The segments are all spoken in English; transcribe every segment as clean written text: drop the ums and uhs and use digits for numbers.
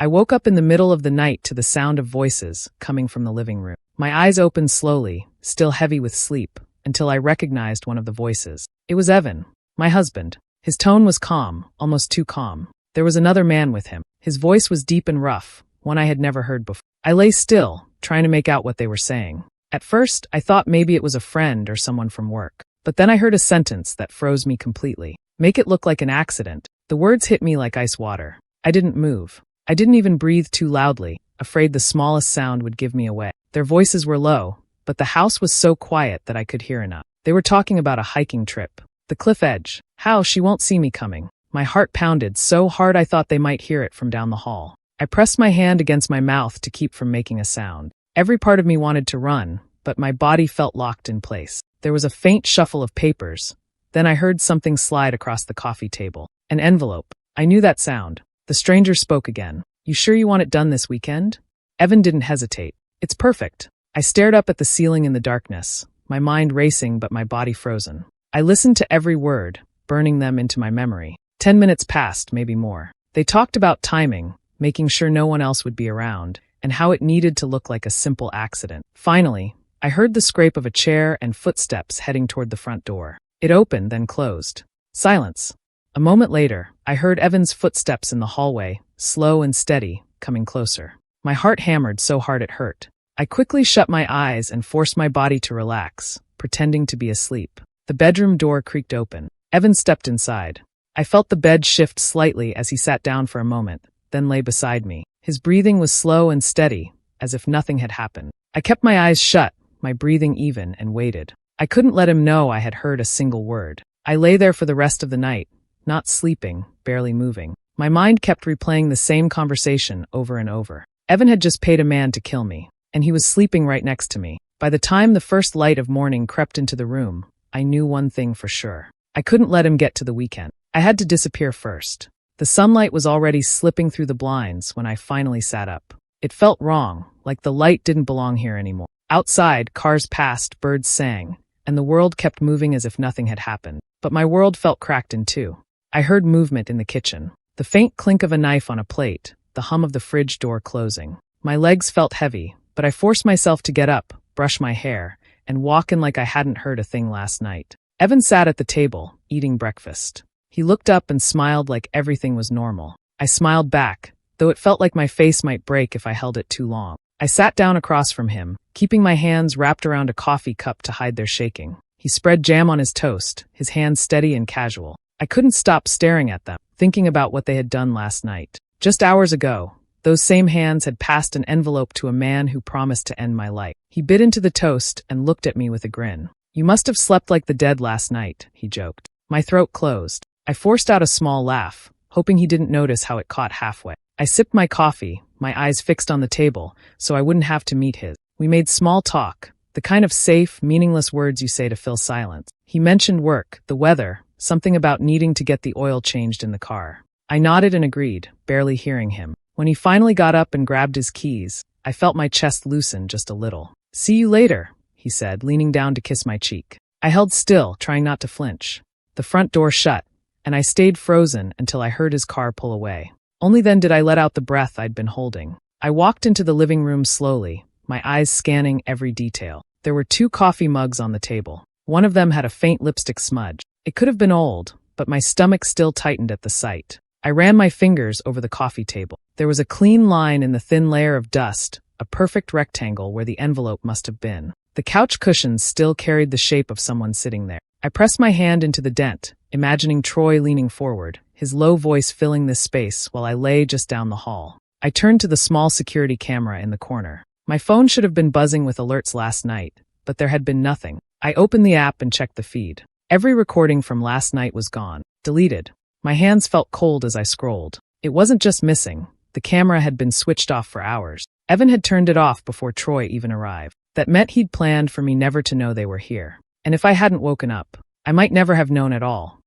I woke up in the middle of the night to the sound of voices coming from the living room. My eyes opened slowly, still heavy with sleep, until I recognized one of the voices. It was Evan, my husband. His tone was calm, almost too calm. There was another man with him. His voice was deep and rough, one I had never heard before. I lay still, trying to make out what they were saying. At first, I thought maybe it was a friend or someone from work. But then I heard a sentence that froze me completely. Make it look like an accident. The words hit me like ice water. I didn't move. I didn't even breathe too loudly, afraid the smallest sound would give me away. Their voices were low, but the house was so quiet that I could hear enough. They were talking about a hiking trip. The cliff edge. How she won't see me coming. My heart pounded so hard I thought they might hear it from down the hall. I pressed my hand against my mouth to keep from making a sound. Every part of me wanted to run, but my body felt locked in place. There was a faint shuffle of papers. Then I heard something slide across the coffee table. An envelope. I knew that sound. The stranger spoke again. You sure you want it done this weekend? Evan didn't hesitate. It's perfect. I stared up at the ceiling in the darkness, my mind racing but my body frozen. I listened to every word, burning them into my memory. 10 minutes passed, maybe more. They talked about timing, making sure no one else would be around, and how it needed to look like a simple accident. Finally, I heard the scrape of a chair and footsteps heading toward the front door. It opened, then closed. Silence. A moment later, I heard Evan's footsteps in the hallway, slow and steady, coming closer. My heart hammered so hard it hurt. I quickly shut my eyes and forced my body to relax, pretending to be asleep. The bedroom door creaked open. Evan stepped inside. I felt the bed shift slightly as he sat down for a moment, then lay beside me. His breathing was slow and steady, as if nothing had happened. I kept my eyes shut, my breathing even, and waited. I couldn't let him know I had heard a single word. I lay there for the rest of the night, not sleeping, barely moving. My mind kept replaying the same conversation over and over. Evan had just paid a man to kill me, and he was sleeping right next to me. By the time the first light of morning crept into the room, I knew one thing for sure. I couldn't let him get to the weekend. I had to disappear first. The sunlight was already slipping through the blinds when I finally sat up. It felt wrong, like the light didn't belong here anymore. Outside, cars passed, birds sang, and the world kept moving as if nothing had happened. But my world felt cracked in two. I heard movement in the kitchen. The faint clink of a knife on a plate, the hum of the fridge door closing. My legs felt heavy, but I forced myself to get up, brush my hair, and walk in like I hadn't heard a thing last night. Evan sat at the table, eating breakfast. He looked up and smiled like everything was normal. I smiled back, though it felt like my face might break if I held it too long. I sat down across from him, keeping my hands wrapped around a coffee cup to hide their shaking. He spread jam on his toast, his hands steady and casual. I couldn't stop staring at them, thinking about what they had done last night. Just hours ago, those same hands had passed an envelope to a man who promised to end my life. He bit into the toast and looked at me with a grin. You must have slept like the dead last night, he joked. My throat closed. I forced out a small laugh, hoping he didn't notice how it caught halfway. I sipped my coffee, my eyes fixed on the table, so I wouldn't have to meet his. We made small talk, the kind of safe, meaningless words you say to fill silence. He mentioned work, the weather, something about needing to get the oil changed in the car. I nodded and agreed, barely hearing him. When he finally got up and grabbed his keys, I felt my chest loosen just a little. See you later, he said, leaning down to kiss my cheek. I held still, trying not to flinch. The front door shut, and I stayed frozen until I heard his car pull away. Only then did I let out the breath I'd been holding. I walked into the living room slowly, my eyes scanning every detail. There were 2 coffee mugs on the table. One of them had a faint lipstick smudge. It could have been old, but my stomach still tightened at the sight. I ran my fingers over the coffee table. There was a clean line in the thin layer of dust, a perfect rectangle where the envelope must have been. The couch cushions still carried the shape of someone sitting there. I pressed my hand into the dent, imagining Troy leaning forward, his low voice filling this space while I lay just down the hall. I turned to the small security camera in the corner. My phone should have been buzzing with alerts last night, but there had been nothing. I opened the app and checked the feed. Every recording from last night was gone, deleted. My hands felt cold as I scrolled. It wasn't just missing. The camera had been switched off for hours. Evan had turned it off before Troy even arrived. That meant he'd planned for me never to know they were here. And if I hadn't woken up, I might never have known at all.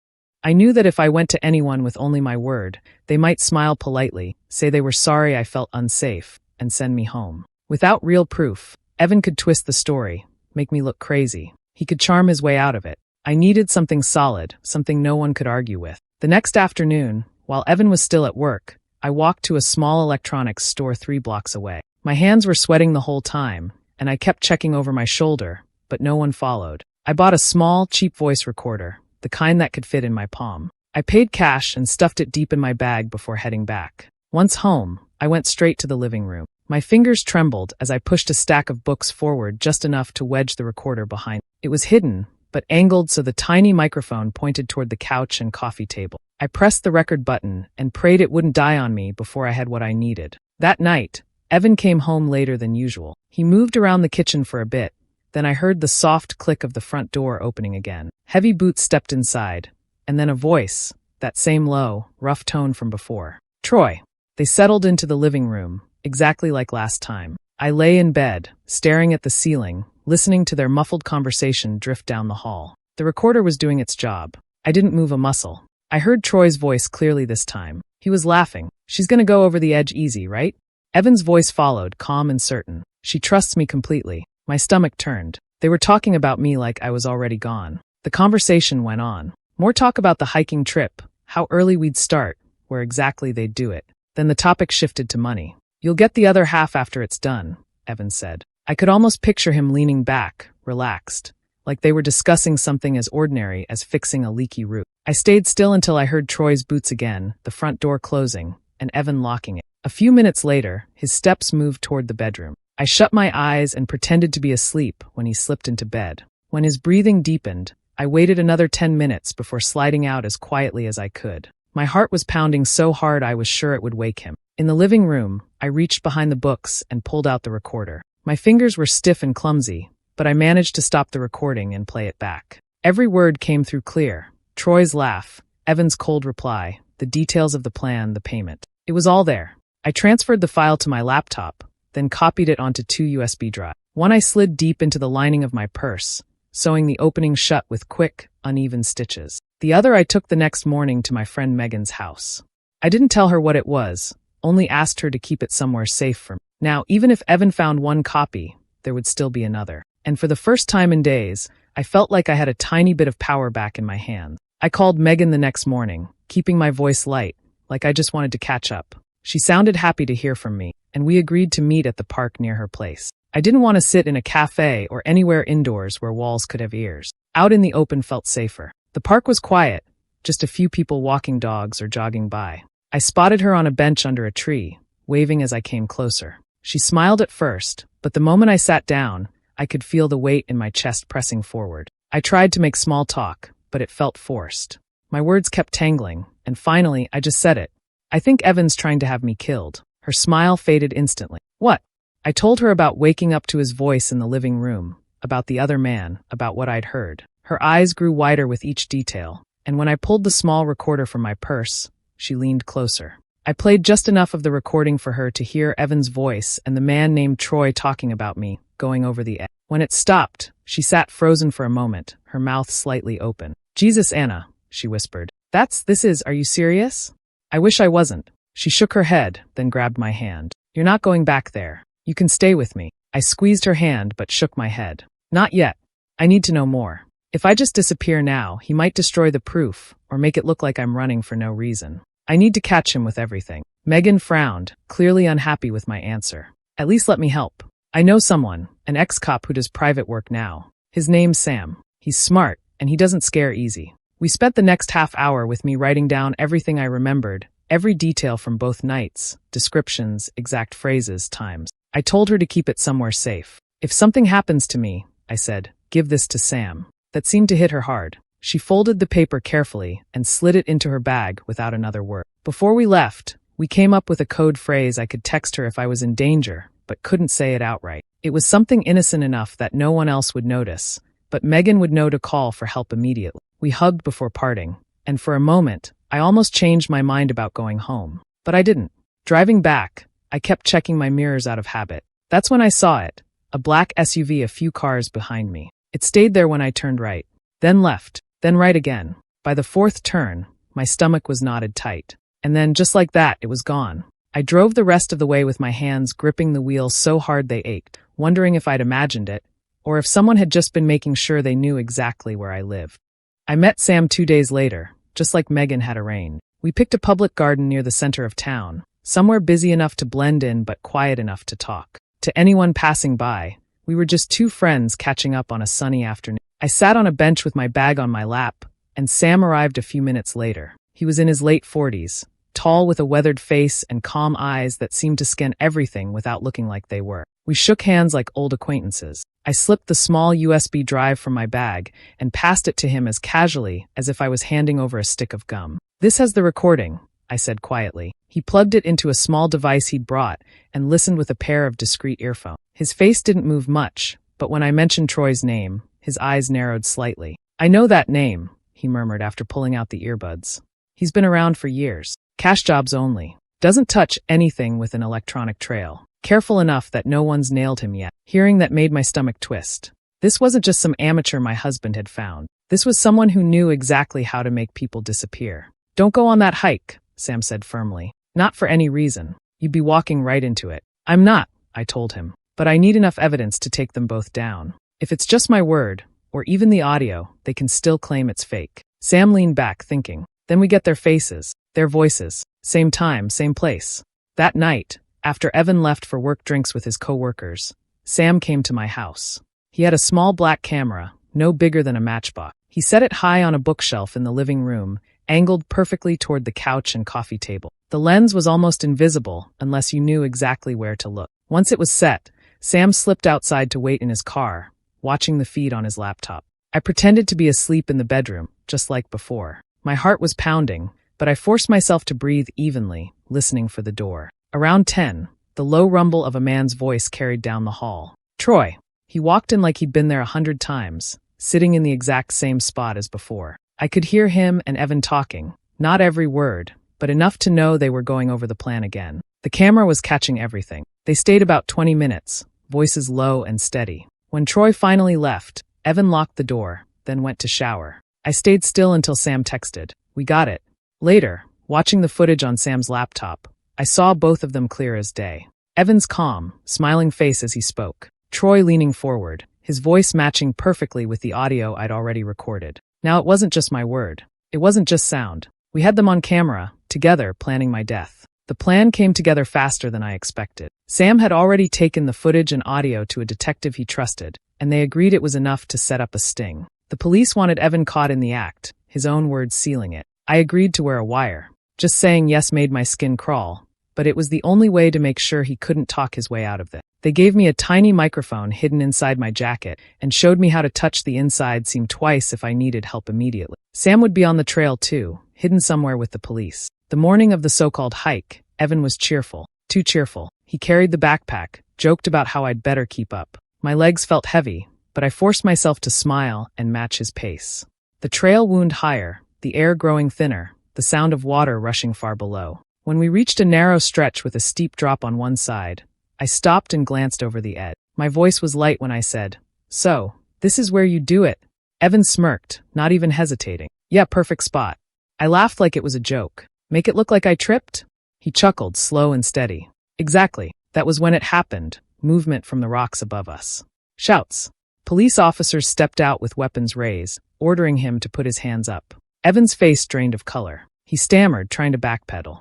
I knew that if I went to anyone with only my word, they might smile politely, say they were sorry I felt unsafe, and send me home. Without real proof, Evan could twist the story, make me look crazy. He could charm his way out of it. I needed something solid, something no one could argue with. The next afternoon, while Evan was still at work, I walked to a small electronics store 3 blocks away. My hands were sweating the whole time, and I kept checking over my shoulder, but no one followed. I bought a small, cheap voice recorder, the kind that could fit in my palm. I paid cash and stuffed it deep in my bag before heading back. Once home, I went straight to the living room. My fingers trembled as I pushed a stack of books forward just enough to wedge the recorder behind. It was hidden, but angled so the tiny microphone pointed toward the couch and coffee table. I pressed the record button and prayed it wouldn't die on me before I had what I needed. That night, Evan came home later than usual. He moved around the kitchen for a bit, then I heard the soft click of the front door opening again. Heavy boots stepped inside, and then a voice, that same low, rough tone from before. Troy. They settled into the living room, exactly like last time. I lay in bed, staring at the ceiling, listening to their muffled conversation drift down the hall. The recorder was doing its job. I didn't move a muscle. I heard Troy's voice clearly this time. He was laughing. She's gonna go over the edge easy, right? Evan's voice followed, calm and certain. She trusts me completely. My stomach turned. They were talking about me like I was already gone. The conversation went on. More talk about the hiking trip, how early we'd start, where exactly they'd do it. Then the topic shifted to money. You'll get the other half after it's done, Evan said. I could almost picture him leaning back, relaxed, like they were discussing something as ordinary as fixing a leaky roof. I stayed still until I heard Troy's boots again, the front door closing, and Evan locking it. A few minutes later, his steps moved toward the bedroom. I shut my eyes and pretended to be asleep when he slipped into bed. When his breathing deepened, I waited another 10 minutes before sliding out as quietly as I could. My heart was pounding so hard I was sure it would wake him. In the living room, I reached behind the books and pulled out the recorder. My fingers were stiff and clumsy, but I managed to stop the recording and play it back. Every word came through clear. Troy's laugh, Evan's cold reply, the details of the plan, the payment. It was all there. I transferred the file to my laptop, then copied it onto 2 USB drives. One I slid deep into the lining of my purse, sewing the opening shut with quick, uneven stitches. The other I took the next morning to my friend Megan's house. I didn't tell her what it was, only asked her to keep it somewhere safe for me. Now, even if Evan found one copy, there would still be another. And for the first time in days, I felt like I had a tiny bit of power back in my hands. I called Megan the next morning, keeping my voice light, like I just wanted to catch up. She sounded happy to hear from me, and we agreed to meet at the park near her place. I didn't want to sit in a cafe or anywhere indoors where walls could have ears. Out in the open felt safer. The park was quiet, just a few people walking dogs or jogging by. I spotted her on a bench under a tree, waving as I came closer. She smiled at first, but the moment I sat down, I could feel the weight in my chest pressing forward. I tried to make small talk, but it felt forced. My words kept tangling, and finally, I just said it. I think Evan's trying to have me killed. Her smile faded instantly. What? I told her about waking up to his voice in the living room, about the other man, about what I'd heard. Her eyes grew wider with each detail, and when I pulled the small recorder from my purse, she leaned closer. I played just enough of the recording for her to hear Evan's voice and the man named Troy talking about me, going over the edge. When it stopped, she sat frozen for a moment, her mouth slightly open. Jesus, Anna, she whispered. Are you serious? I wish I wasn't. She shook her head, then grabbed my hand. You're not going back there. You can stay with me. I squeezed her hand but shook my head. Not yet. I need to know more. If I just disappear now, he might destroy the proof, or make it look like I'm running for no reason. I need to catch him with everything. Megan frowned, clearly unhappy with my answer. At least let me help. I know someone, an ex-cop who does private work now. His name's Sam. He's smart, and he doesn't scare easy. We spent the next half hour with me writing down everything I remembered, every detail from both nights, descriptions, exact phrases, times. I told her to keep it somewhere safe. If something happens to me, I said, give this to Sam. That seemed to hit her hard. She folded the paper carefully and slid it into her bag without another word. Before we left, we came up with a code phrase I could text her if I was in danger, but couldn't say it outright. It was something innocent enough that no one else would notice, but Megan would know to call for help immediately. We hugged before parting, and for a moment, I almost changed my mind about going home. But I didn't. Driving back, I kept checking my mirrors out of habit. That's when I saw it, a black SUV a few cars behind me. It stayed there when I turned right, then left, then right again. By the fourth turn, my stomach was knotted tight. And then, just like that, it was gone. I drove the rest of the way with my hands gripping the wheel so hard they ached, wondering if I'd imagined it, or if someone had just been making sure they knew exactly where I lived. I met Sam 2 days later, just like Megan had arranged. We picked a public garden near the center of town, somewhere busy enough to blend in but quiet enough to talk. To anyone passing by, we were just two friends catching up on a sunny afternoon. I sat on a bench with my bag on my lap, and Sam arrived a few minutes later. He was in his late 40s, tall with a weathered face and calm eyes that seemed to scan everything without looking like they were. We shook hands like old acquaintances. I slipped the small USB drive from my bag and passed it to him as casually as if I was handing over a stick of gum. "This has the recording," I said quietly. He plugged it into a small device he'd brought and listened with a pair of discreet earphones. His face didn't move much, but when I mentioned Troy's name, his eyes narrowed slightly. "I know that name," he murmured after pulling out the earbuds. "He's been around for years. Cash jobs only. Doesn't touch anything with an electronic trail. Careful enough that no one's nailed him yet." Hearing that made my stomach twist. This wasn't just some amateur my husband had found. This was someone who knew exactly how to make people disappear. "Don't go on that hike," Sam said firmly. "Not for any reason. You'd be walking right into it." "I'm not," I told him. "But I need enough evidence to take them both down. If it's just my word, or even the audio, they can still claim it's fake." Sam leaned back, thinking. "Then we get their faces, their voices, same time, same place." That night, after Evan left for work drinks with his co-workers, Sam came to my house. He had a small black camera, no bigger than a matchbox. He set it high on a bookshelf in the living room, angled perfectly toward the couch and coffee table. The lens was almost invisible unless you knew exactly where to look. Once it was set, Sam slipped outside to wait in his car, watching the feed on his laptop. I pretended to be asleep in the bedroom, just like before. My heart was pounding, but I forced myself to breathe evenly, listening for the door. Around 10, the low rumble of a man's voice carried down the hall. "Troy." He walked in like he'd been there 100 times, sitting in the exact same spot as before. I could hear him and Evan talking, not every word, but enough to know they were going over the plan again. The camera was catching everything. They stayed about 20 minutes, voices low and steady. When Troy finally left, Evan locked the door, then went to shower. I stayed still until Sam texted, "We got it." Later, watching the footage on Sam's laptop, I saw both of them clear as day. Evan's calm, smiling face as he spoke. Troy leaning forward, his voice matching perfectly with the audio I'd already recorded. Now it wasn't just my word. It wasn't just sound. We had them on camera, together, planning my death. The plan came together faster than I expected. Sam had already taken the footage and audio to a detective he trusted, and they agreed it was enough to set up a sting. The police wanted Evan caught in the act, his own words sealing it. I agreed to wear a wire. Just saying yes made my skin crawl, but it was the only way to make sure he couldn't talk his way out of it. They gave me a tiny microphone hidden inside my jacket and showed me how to touch the inside seam twice if I needed help immediately. Sam would be on the trail too, hidden somewhere with the police. The morning of the so-called hike, Evan was cheerful. Too cheerful. He carried the backpack, joked about how I'd better keep up. My legs felt heavy, but I forced myself to smile and match his pace. The trail wound higher, the air growing thinner, the sound of water rushing far below. When we reached a narrow stretch with a steep drop on one side, I stopped and glanced over the edge. My voice was light when I said, "So, this is where you do it." Evan smirked, not even hesitating. "Yeah, perfect spot." I laughed like it was a joke. "Make it look like I tripped?" He chuckled, slow and steady. "Exactly. That was when it happened, movement from the rocks above us." Shouts. Police officers stepped out with weapons raised, ordering him to put his hands up. Evan's face drained of color. He stammered, trying to backpedal.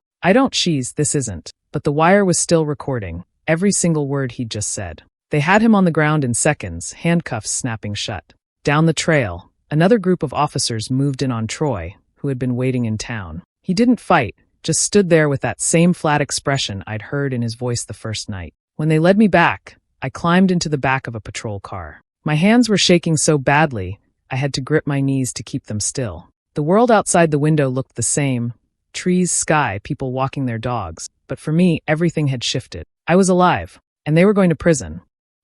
This isn't. But the wire was still recording, every single word he'd just said. They had him on the ground in seconds, handcuffs snapping shut. Down the trail, another group of officers moved in on Troy, who had been waiting in town. He didn't fight, just stood there with that same flat expression I'd heard in his voice the first night. When they led me back, I climbed into the back of a patrol car. My hands were shaking so badly, I had to grip my knees to keep them still. The world outside the window looked the same. Trees, sky, people walking their dogs. But for me, everything had shifted. I was alive, and they were going to prison.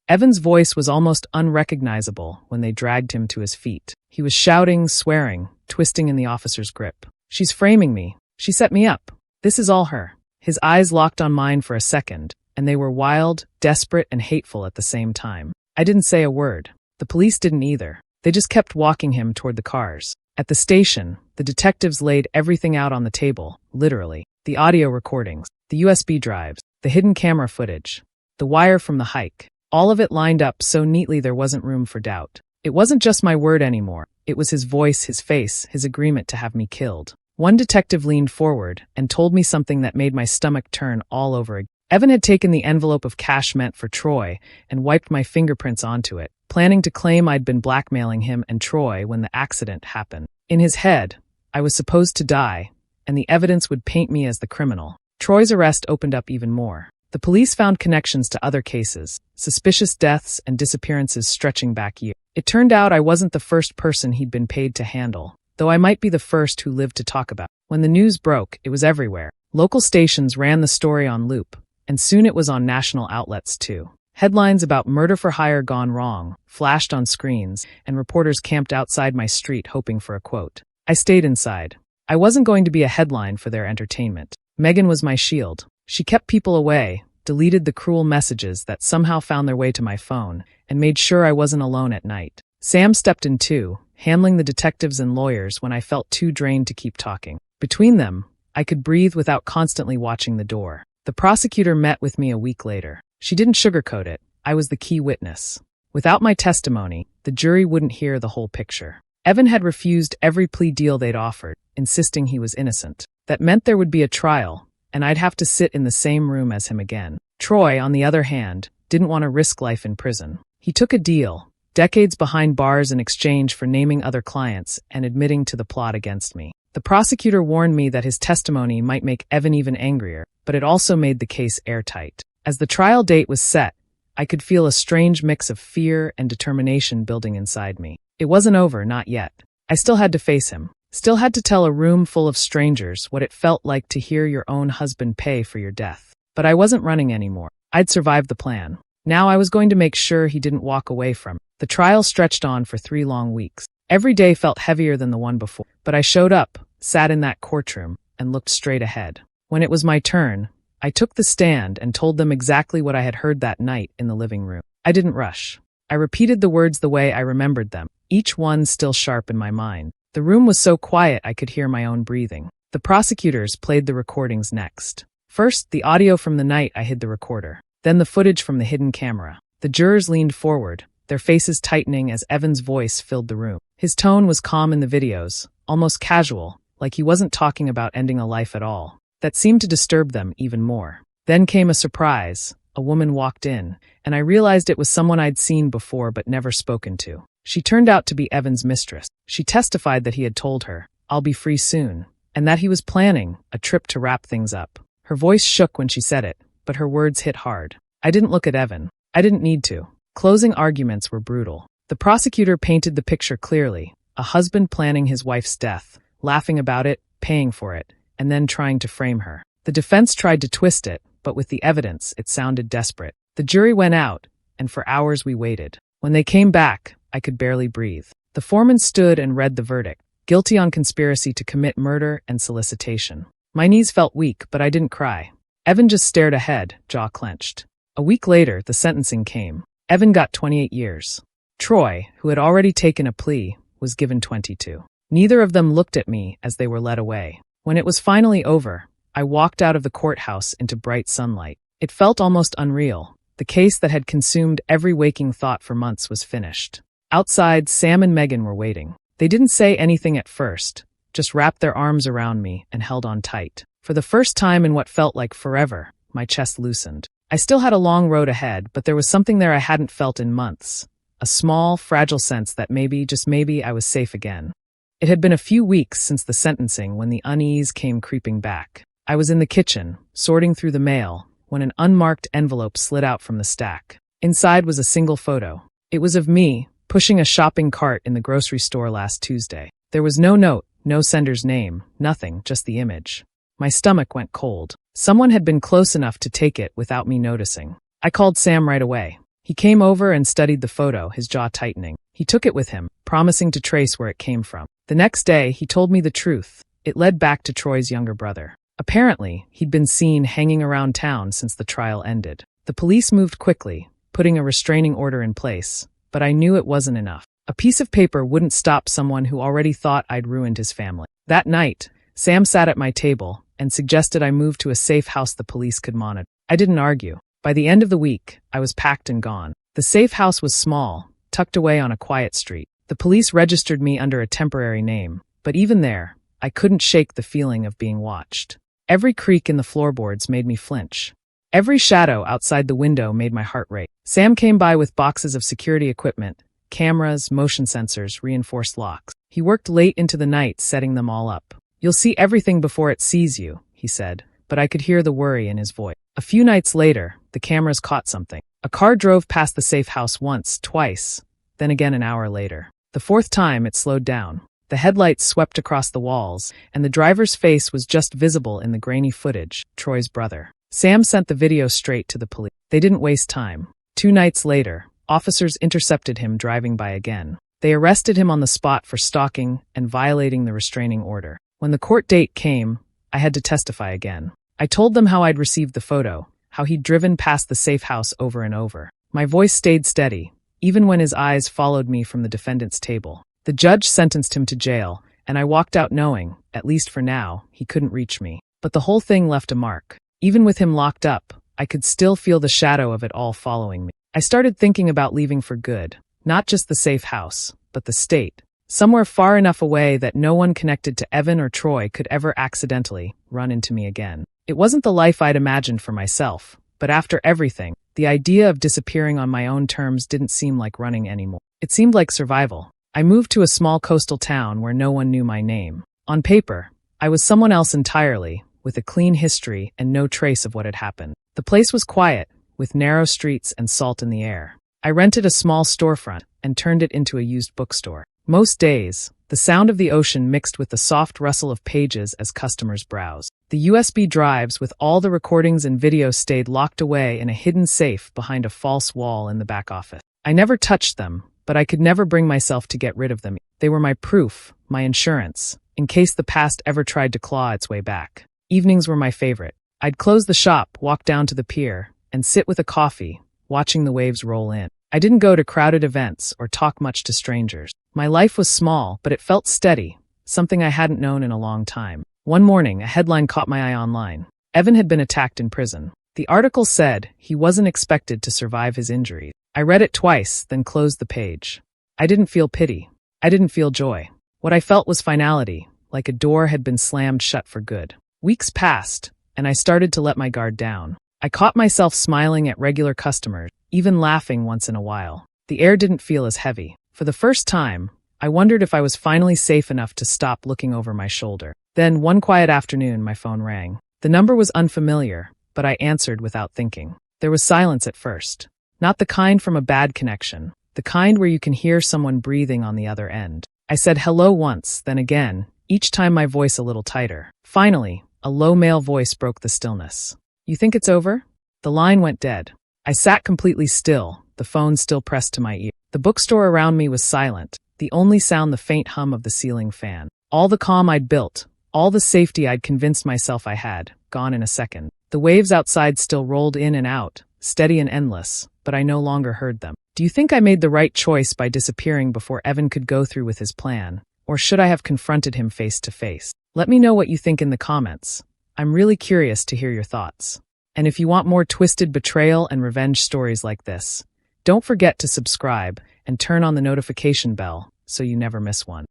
Evan's voice was almost unrecognizable when they dragged him to his feet. He was shouting, swearing, twisting in the officer's grip. "She's framing me. She set me up. This is all her." His eyes locked on mine for a second, and they were wild, desperate, and hateful at the same time. I didn't say a word. The police didn't either. They just kept walking him toward the cars. At the station, the detectives laid everything out on the table, literally. The audio recordings, the USB drives, the hidden camera footage, the wire from the hike. All of it lined up so neatly there wasn't room for doubt. It wasn't just my word anymore. It was his voice, his face, his agreement to have me killed. One detective leaned forward and told me something that made my stomach turn all over again. Evan had taken the envelope of cash meant for Troy and wiped my fingerprints onto it, planning to claim I'd been blackmailing him and Troy when the accident happened. In his head, I was supposed to die, and the evidence would paint me as the criminal. Troy's arrest opened up even more. The police found connections to other cases, suspicious deaths and disappearances stretching back years. It turned out I wasn't the first person he'd been paid to handle, though I might be the first who lived to talk about it. When the news broke, it was everywhere. Local stations ran the story on loop, and soon it was on national outlets too. Headlines about murder for hire gone wrong flashed on screens, and reporters camped outside my street hoping for a quote. I stayed inside. I wasn't going to be a headline for their entertainment. Megan was my shield. She kept people away, deleted the cruel messages that somehow found their way to my phone, and made sure I wasn't alone at night. Sam stepped in too, handling the detectives and lawyers when I felt too drained to keep talking. Between them, I could breathe without constantly watching the door. The prosecutor met with me a week later. She didn't sugarcoat it. I was the key witness. Without my testimony, the jury wouldn't hear the whole picture. Evan had refused every plea deal they'd offered, insisting he was innocent. That meant there would be a trial, and I'd have to sit in the same room as him again. Troy, on the other hand, didn't want to risk life in prison. He took a deal, decades behind bars in exchange for naming other clients and admitting to the plot against me. The prosecutor warned me that his testimony might make Evan even angrier, but it also made the case airtight. As the trial date was set, I could feel a strange mix of fear and determination building inside me. It wasn't over, not yet. I still had to face him. Still had to tell a room full of strangers what it felt like to hear your own husband pay for your death. But I wasn't running anymore. I'd survived the plan. Now I was going to make sure he didn't walk away from it. The trial stretched on for 3 long weeks. Every day felt heavier than the one before, but I showed up, sat in that courtroom, and looked straight ahead. When it was my turn, I took the stand and told them exactly what I had heard that night in the living room. I didn't rush. I repeated the words the way I remembered them, each one still sharp in my mind. The room was so quiet I could hear my own breathing. The prosecutors played the recordings next. First, the audio from the night I hid the recorder. Then the footage from the hidden camera. The jurors leaned forward, their faces tightening as Evan's voice filled the room. His tone was calm in the videos, almost casual, like he wasn't talking about ending a life at all. That seemed to disturb them even more. Then came a surprise. A woman walked in, and I realized it was someone I'd seen before but never spoken to. She turned out to be Evan's mistress. She testified that he had told her, "I'll be free soon," and that he was planning a trip to wrap things up. Her voice shook when she said it, but her words hit hard. I didn't look at Evan. I didn't need to. Closing arguments were brutal. The prosecutor painted the picture clearly. A husband planning his wife's death, laughing about it, paying for it, and then trying to frame her. The defense tried to twist it, but with the evidence, it sounded desperate. The jury went out, and for hours we waited. When they came back, I could barely breathe. The foreman stood and read the verdict. Guilty on conspiracy to commit murder and solicitation. My knees felt weak, but I didn't cry. Evan just stared ahead, jaw clenched. A week later, the sentencing came. Evan got 28 years. Troy, who had already taken a plea, was given 22. Neither of them looked at me as they were led away. When it was finally over, I walked out of the courthouse into bright sunlight. It felt almost unreal. The case that had consumed every waking thought for months was finished. Outside, Sam and Megan were waiting. They didn't say anything at first, just wrapped their arms around me and held on tight. For the first time in what felt like forever, my chest loosened. I still had a long road ahead, but there was something there I hadn't felt in months. A small, fragile sense that maybe, just maybe, I was safe again. It had been a few weeks since the sentencing when the unease came creeping back. I was in the kitchen, sorting through the mail, when an unmarked envelope slid out from the stack. Inside was a single photo. It was of me, pushing a shopping cart in the grocery store last Tuesday. There was no note, no sender's name, nothing, just the image. My stomach went cold. Someone had been close enough to take it without me noticing. I called Sam right away. He came over and studied the photo, his jaw tightening. He took it with him, promising to trace where it came from. The next day, he told me the truth. It led back to Troy's younger brother. Apparently, he'd been seen hanging around town since the trial ended. The police moved quickly, putting a restraining order in place, but I knew it wasn't enough. A piece of paper wouldn't stop someone who already thought I'd ruined his family. That night, Sam sat at my table and suggested I move to a safe house the police could monitor. I didn't argue. By the end of the week, I was packed and gone. The safe house was small, tucked away on a quiet street. The police registered me under a temporary name, but even there, I couldn't shake the feeling of being watched. Every creak in the floorboards made me flinch. Every shadow outside the window made my heart race. Sam came by with boxes of security equipment, cameras, motion sensors, reinforced locks. He worked late into the night setting them all up. "You'll see everything before it sees you," he said, but I could hear the worry in his voice. A few nights later, the cameras caught something. A car drove past the safe house once, twice, then again an hour later. The fourth time, it slowed down. The headlights swept across the walls, and the driver's face was just visible in the grainy footage, Troy's brother. Sam sent the video straight to the police. They didn't waste time. 2 nights later, officers intercepted him driving by again. They arrested him on the spot for stalking and violating the restraining order. When the court date came, I had to testify again. I told them how I'd received the photo, how he'd driven past the safe house over and over. My voice stayed steady, even when his eyes followed me from the defendant's table. The judge sentenced him to jail, and I walked out knowing, at least for now, he couldn't reach me. But the whole thing left a mark. Even with him locked up, I could still feel the shadow of it all following me. I started thinking about leaving for good, not just the safe house, but the state. Somewhere far enough away that no one connected to Evan or Troy could ever accidentally run into me again. It wasn't the life I'd imagined for myself, but after everything, the idea of disappearing on my own terms didn't seem like running anymore. It seemed like survival. I moved to a small coastal town where no one knew my name. On paper, I was someone else entirely, with a clean history and no trace of what had happened. The place was quiet, with narrow streets and salt in the air. I rented a small storefront and turned it into a used bookstore. Most days, the sound of the ocean mixed with the soft rustle of pages as customers browsed. The USB drives with all the recordings and videos stayed locked away in a hidden safe behind a false wall in the back office. I never touched them, but I could never bring myself to get rid of them. They were my proof, my insurance, in case the past ever tried to claw its way back. Evenings were my favorite. I'd close the shop, walk down to the pier, and sit with a coffee, watching the waves roll in. I didn't go to crowded events or talk much to strangers. My life was small, but it felt steady, something I hadn't known in a long time. One morning, a headline caught my eye online. Evan had been attacked in prison. The article said he wasn't expected to survive his injuries. I read it twice, then closed the page. I didn't feel pity. I didn't feel joy. What I felt was finality, like a door had been slammed shut for good. Weeks passed, and I started to let my guard down. I caught myself smiling at regular customers, even laughing once in a while. The air didn't feel as heavy. For the first time, I wondered if I was finally safe enough to stop looking over my shoulder. Then, one quiet afternoon, my phone rang. The number was unfamiliar, but I answered without thinking. There was silence at first. Not the kind from a bad connection, the kind where you can hear someone breathing on the other end. I said hello once, then again, each time my voice a little tighter. Finally, a low male voice broke the stillness. "You think it's over?" The line went dead. I sat completely still, the phone still pressed to my ear. The bookstore around me was silent, the only sound the faint hum of the ceiling fan. All the calm I'd built, all the safety I'd convinced myself I had, gone in a second. The waves outside still rolled in and out, steady and endless, but I no longer heard them. Do you think I made the right choice by disappearing before Evan could go through with his plan? Or should I have confronted him face to face? Let me know what you think in the comments. I'm really curious to hear your thoughts. And if you want more twisted betrayal and revenge stories like this, don't forget to subscribe and turn on the notification bell so you never miss one.